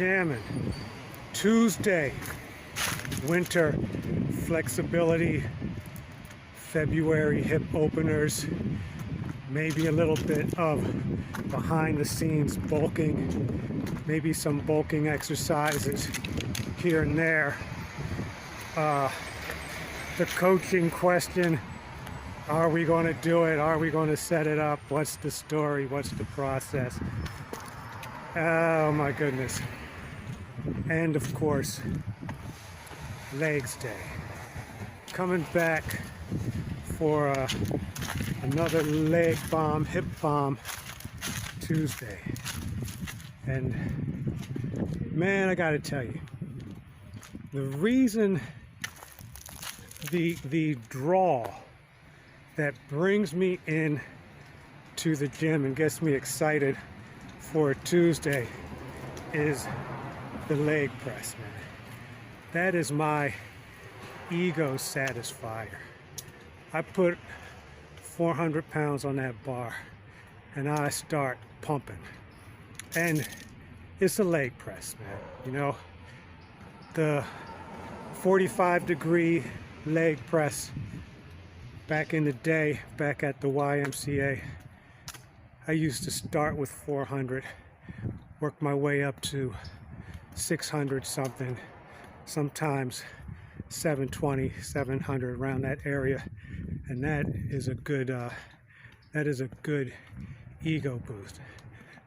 Jamming. Tuesday, winter flexibility, February hip openers, maybe a little bit of behind the scenes bulking, maybe some bulking exercises here and there. The coaching question, are we going to do it? Are we going to set it up? What's the story? What's the process? Oh my goodness. And of course, legs day. Coming back for another leg bomb, hip bomb Tuesday. And man, I gotta tell you, the reason, the draw that brings me in to the gym and gets me excited for Tuesday is the leg press, man. That is my ego satisfier. I put 400 pounds on that bar and I start pumping. And it's a leg press, man. You know, the 45-degree leg press back in the day, back at the YMCA, I used to start with 400, work my way up to 600 something, sometimes 720, 700, around that area. And that is a good ego boost,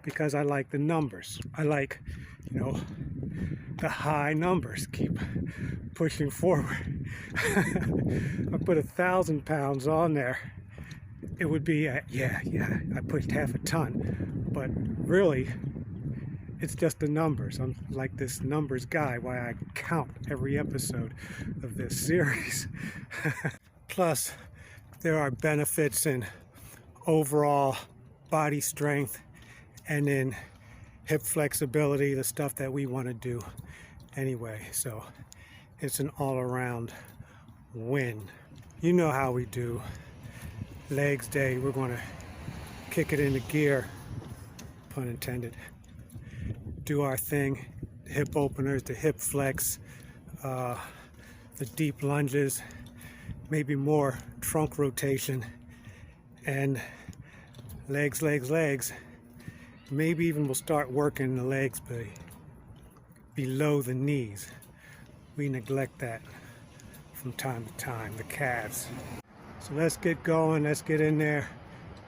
because I like the numbers. I like, you know, the high numbers. Keep pushing forward. I put 1,000 pounds on there, it would be yeah, I pushed half a ton, but really it's just the numbers. I'm like this numbers guy, why I count every episode of this series. Plus, there are benefits in overall body strength and in hip flexibility, the stuff that we want to do anyway. So it's an all-around win. You know how we do. Legs day, we're going to kick it into gear, pun intended. Do our thing, hip openers, the hip flex, the deep lunges, maybe more trunk rotation, and legs. Maybe even we'll start working the legs below the knees. We neglect that from time to time, the calves. So let's get going, let's get in there,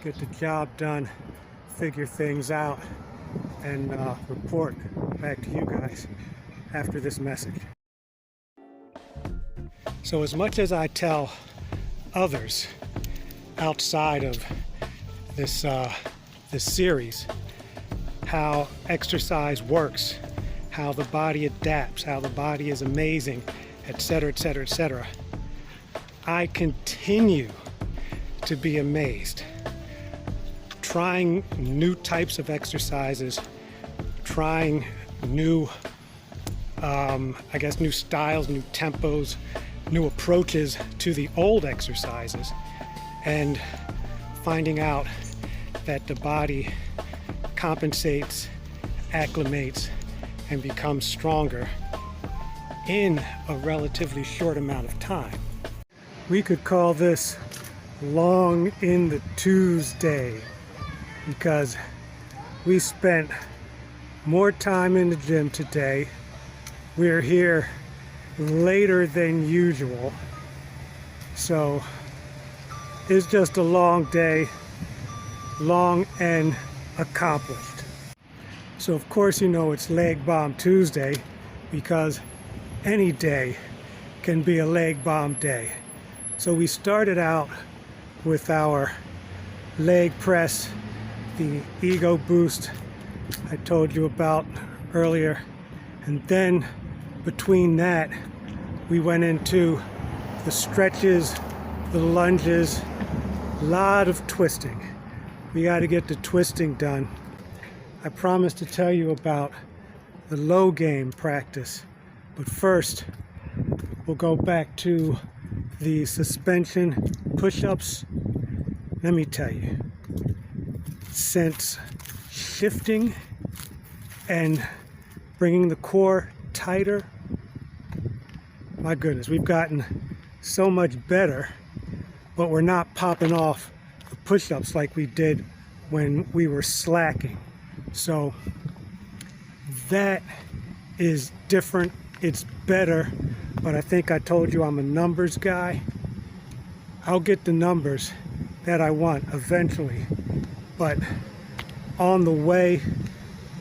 get the job done, figure things out, and report back to you guys after this message. So as much as I tell others outside of this series how exercise works, how the body adapts, how the body is amazing, etc., etc., etc., I continue to be amazed. Trying new types of exercises, trying new, new styles, new tempos, new approaches to the old exercises, and finding out that the body compensates, acclimates, and becomes stronger in a relatively short amount of time. We could call this long in the Tuesday, because we spent more time in the gym today. We're here later than usual, so it's just a long day, long and accomplished. So of course, you know, it's Leg Bomb Tuesday, because any day can be a leg bomb day. So we started out with our leg press, the ego boost I told you about earlier, and then between that we went into the stretches, the lunges, a lot of twisting. We got to get the twisting done. I promised to tell you about the low game practice, but first we'll go back to the suspension push-ups. Let me tell you, since shifting and bringing the core tighter. My goodness, we've gotten so much better, but we're not popping off the push-ups like we did when we were slacking. So that is different. It's better, but I think I told you I'm a numbers guy. I'll get the numbers that I want eventually, but on the way,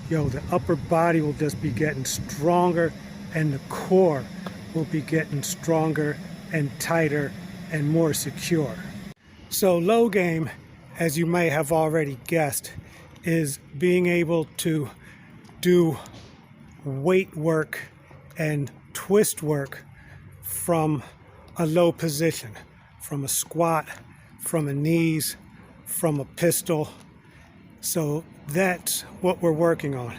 the upper body will just be getting stronger and the core will be getting stronger and tighter and more secure. So low game, as you may have already guessed, is being able to do weight work and twist work from a low position, from a squat, from a knees, from a pistol. So that's what we're working on.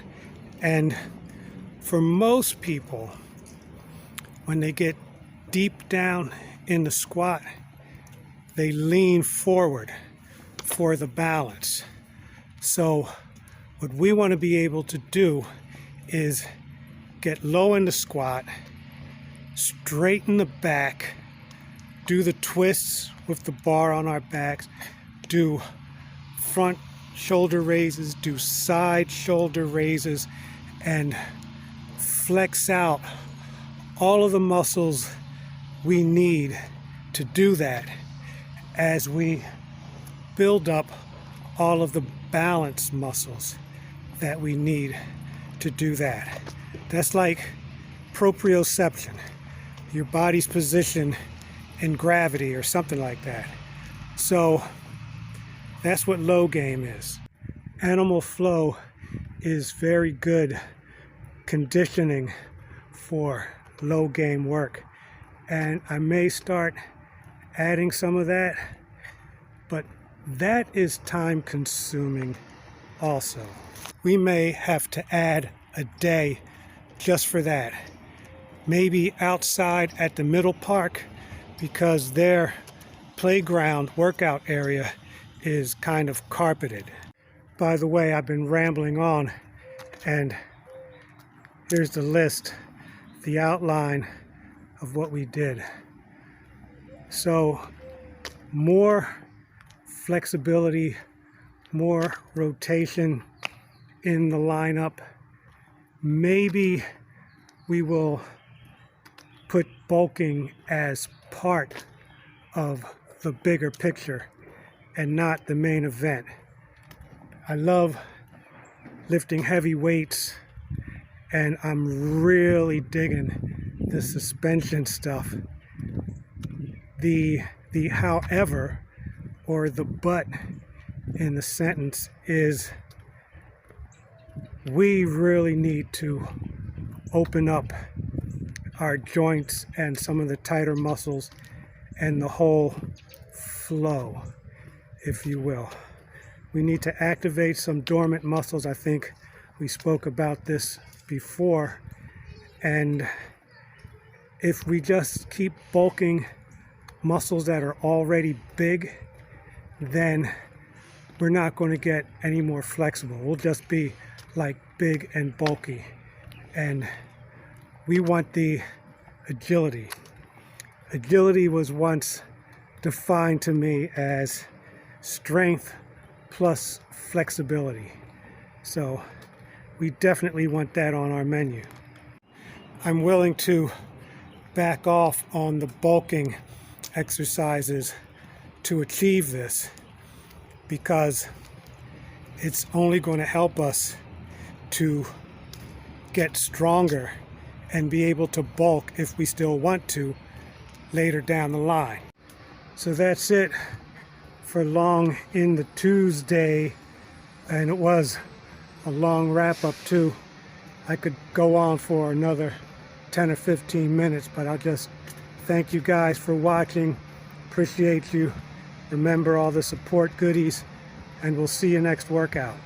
And for most people, when they get deep down in the squat, they lean forward for the balance. So what we want to be able to do is get low in the squat, straighten the back, do the twists with the bar on our backs, do front shoulder raises, do side shoulder raises, and flex out all of the muscles we need to do that as we build up all of the balance muscles that we need to do that. That's like proprioception, your body's position in gravity or something like that. So that's what low game is. Animal flow is very good conditioning for low game work, and I may start adding some of that, but that is time consuming also. We may have to add a day just for that, maybe outside at the middle park, because their playground workout area is kind of carpeted. By the way, I've been rambling on, and here's the list, the outline of what we did. So more flexibility, more rotation in the lineup. Maybe we will put bulking as part of the bigger picture and not the main event. I love lifting heavy weights, and I'm really digging the suspension stuff. The however, or the but in the sentence is we really need to open up our joints and some of the tighter muscles and the whole flow, if you will. We need to activate some dormant muscles. I think we spoke about this before. And if we just keep bulking muscles that are already big, then we're not going to get any more flexible. We'll just be like big and bulky. And we want the agility. Agility was once defined to me as strength plus flexibility. So we definitely want that on our menu. I'm willing to back off on the bulking exercises to achieve this, because it's only going to help us to get stronger and be able to bulk if we still want to later down the line. So that's it for Long in the Tuesday, and it was a long wrap up too. I could go on for another 10 or 15 minutes, but I'll just thank you guys for watching. Appreciate you. Remember all the support goodies, and we'll see you next workout.